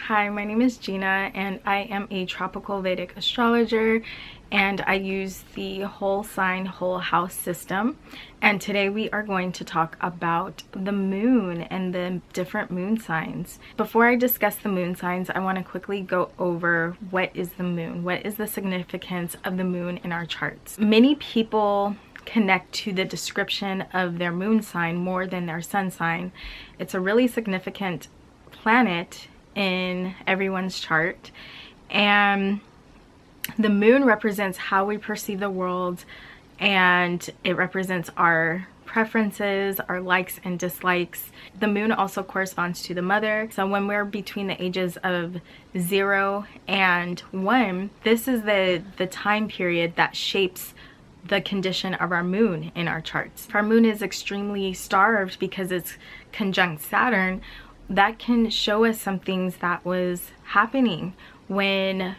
Hi, my name is Gina and I am a Tropical Vedic Astrologer, and I use the whole sign, whole house system. And today we are going to talk about the moon and the different moon signs. Before I discuss the moon signs, I want to quickly go over what is the moon? What is the significance of the moon in our charts? Many people connect to the description of their moon sign more than their sun sign. It's a really significant planet in everyone's chart, and the moon represents how we perceive the world, and it represents our preferences, our likes and dislikes. The moon also corresponds to the mother. So when we're between the ages of 0 and 1, this is the time period that shapes the condition of our moon in our charts. If our moon is extremely starved because it's conjunct Saturn, that can show us some things that was happening when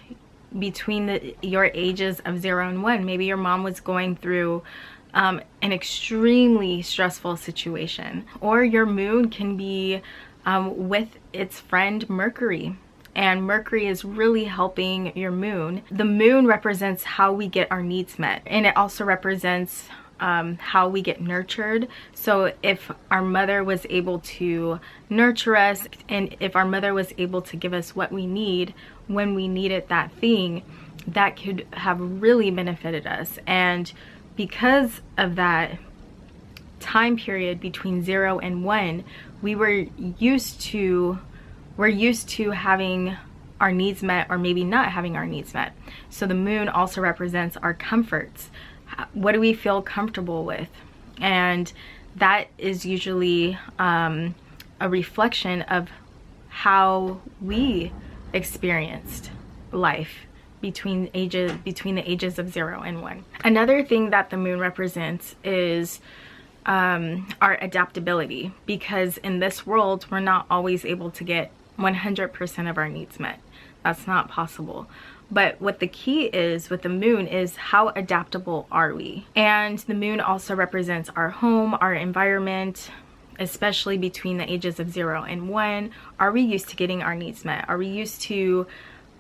between your ages of 0 and 1. Maybe your mom was going through an extremely stressful situation, or your moon can be with its friend Mercury, and Mercury is really helping your moon. The moon represents how we get our needs met, and it also represents how we get nurtured. So if our mother was able to nurture us, and if our mother was able to give us what we need when we needed that thing, that could have really benefited us. And because of that time period between 0 and 1, we're used to having our needs met, or maybe not having our needs met. So the moon also represents our comforts. What do we feel comfortable with? And that is usually a reflection of how we experienced life between the ages of 0 and 1. Another thing that the moon represents is our adaptability, because in this world we're not always able to get 100% of our needs met. That's not possible. But what the key is with the moon is how adaptable are we? And the moon also represents our home, our environment, especially between the ages of 0 and 1. Are we used to getting our needs met? Are we used to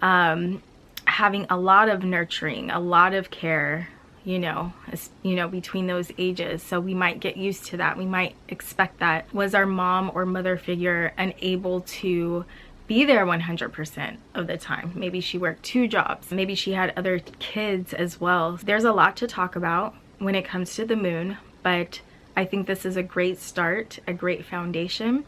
having a lot of nurturing, a lot of care, between those ages? So we might get used to that. We might expect that. Was our mom or mother figure unable to be there 100% of the time? Maybe she worked 2 jobs. Maybe she had other kids as well. There's a lot to talk about when it comes to the moon, but I think this is a great start, a great foundation.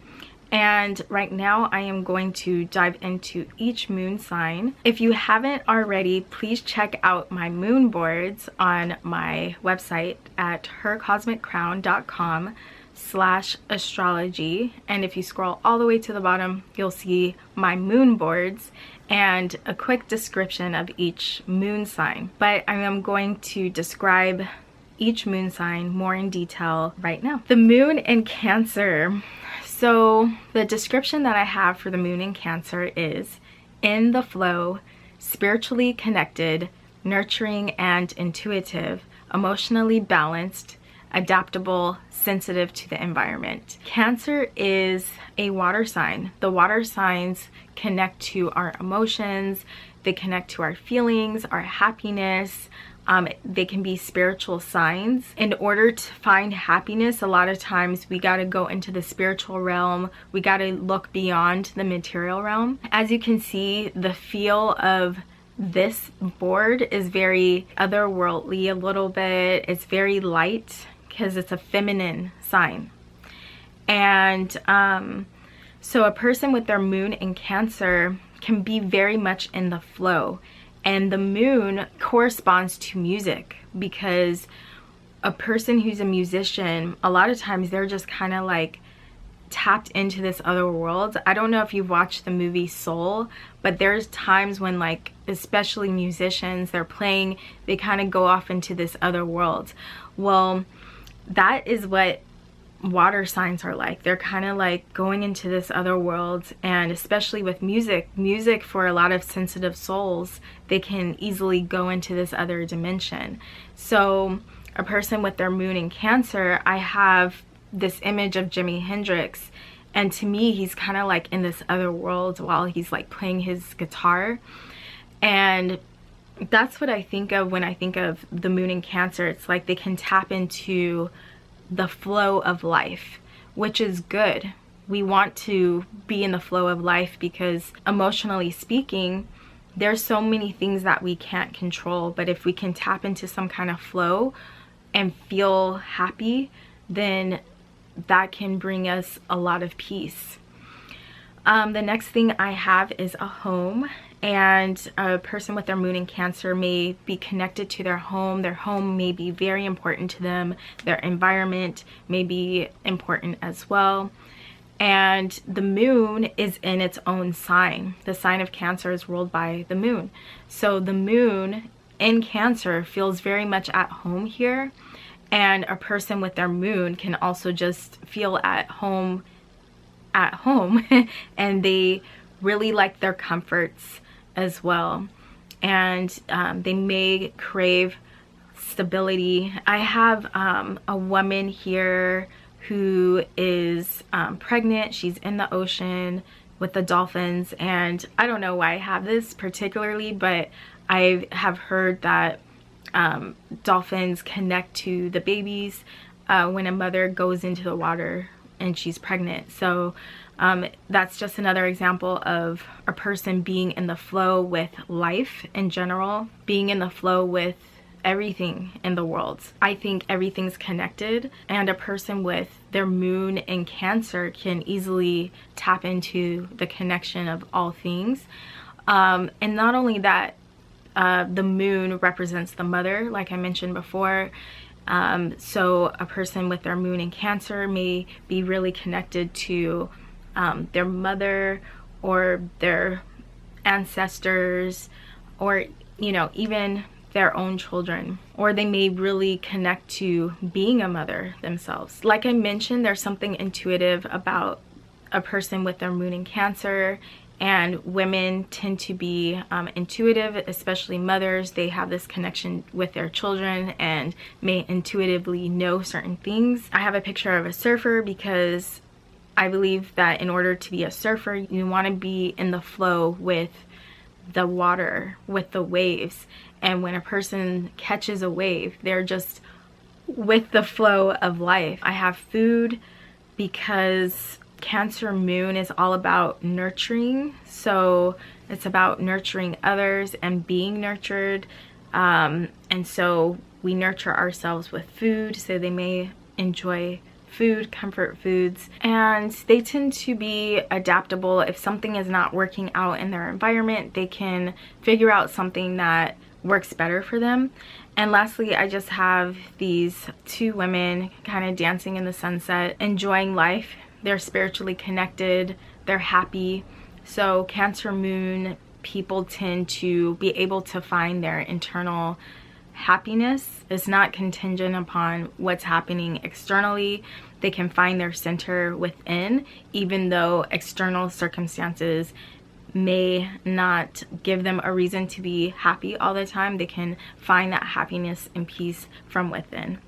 And right now I am going to dive into each moon sign. If you haven't already, please check out my moon boards on my website at hercosmiccrown.com/astrology, and if you scroll all the way to the bottom, you'll see my moon boards and a quick description of each moon sign. But I am going to describe each moon sign more in detail right now. The moon in Cancer. So the description that I have for the moon in Cancer is in the flow, spiritually connected, nurturing and intuitive, emotionally balanced, adaptable, sensitive to the environment. Cancer is a water sign. The water signs connect to our emotions, they connect to our feelings, our happiness. They can be spiritual signs. In order to find happiness, a lot of times we got to go into the spiritual realm. We got to look beyond the material realm. As you can see, the feel of this board is very otherworldly a little bit. It's very light because it's a feminine sign. And so a person with their moon in Cancer can be very much in the flow. And the moon corresponds to music, because a person who's a musician, a lot of times they're just kind of like tapped into this other world. I don't know if you've watched the movie Soul, but there's times when, like, especially musicians, they're playing, they kind of go off into this other world. Well, that is what water signs are like. They're kind of like going into this other world. And especially with music for a lot of sensitive souls, they can easily go into this other dimension. So a person with their moon in Cancer, I have this image of Jimi Hendrix, And to me, he's kind of like in this other world while he's like playing his guitar. And that's what I think of when I think of the moon in Cancer. It's like they can tap into the flow of life, which is good. We want to be in the flow of life because emotionally speaking, there's so many things that we can't control. But if we can tap into some kind of flow and feel happy, then that can bring us a lot of peace. The next thing I have is a home, and a person with their moon in Cancer may be connected to their home. Their home may be very important to them. Their environment may be important as well. And the moon is in its own sign. The sign of Cancer is ruled by the moon. So the moon in Cancer feels very much at home here. And a person with their moon can also just feel at home and they really like their comforts as well. And they may crave stability. I have a woman here who is pregnant. She's in the ocean with the dolphins, and I don't know why I have this particularly, but I have heard that dolphins connect to the babies when a mother goes into the water and she's pregnant. So that's just another example of a person being in the flow with life in general, being in the flow with everything in the world. I think everything's connected, and a person with their moon in Cancer can easily tap into the connection of all things. And not only that, the moon represents the mother, like I mentioned before. So a person with their moon in Cancer may be really connected to their mother or their ancestors, or even their own children, or they may really connect to being a mother themselves. Like I mentioned, there's something intuitive about a person with their moon in Cancer, and women tend to be intuitive, especially mothers. They have this connection with their children and may intuitively know certain things. I have a picture of a surfer because I believe that in order to be a surfer, you want to be in the flow with the water, with the waves. And when a person catches a wave, they're just with the flow of life. I have food because Cancer moon is all about nurturing. So it's about nurturing others and being nurtured. And so we nurture ourselves with food. So they may enjoy food, comfort foods, and they tend to be adaptable. If something is not working out in their environment, they can figure out something that works better for them. And lastly, I just have these two women kind of dancing in the sunset, enjoying life. They're spiritually connected, they're happy. So Cancer moon people tend to be able to find their internal happiness. It's not contingent upon what's happening externally. They can find their center within, even though external circumstances may not give them a reason to be happy all the time. They can find that happiness and peace from within.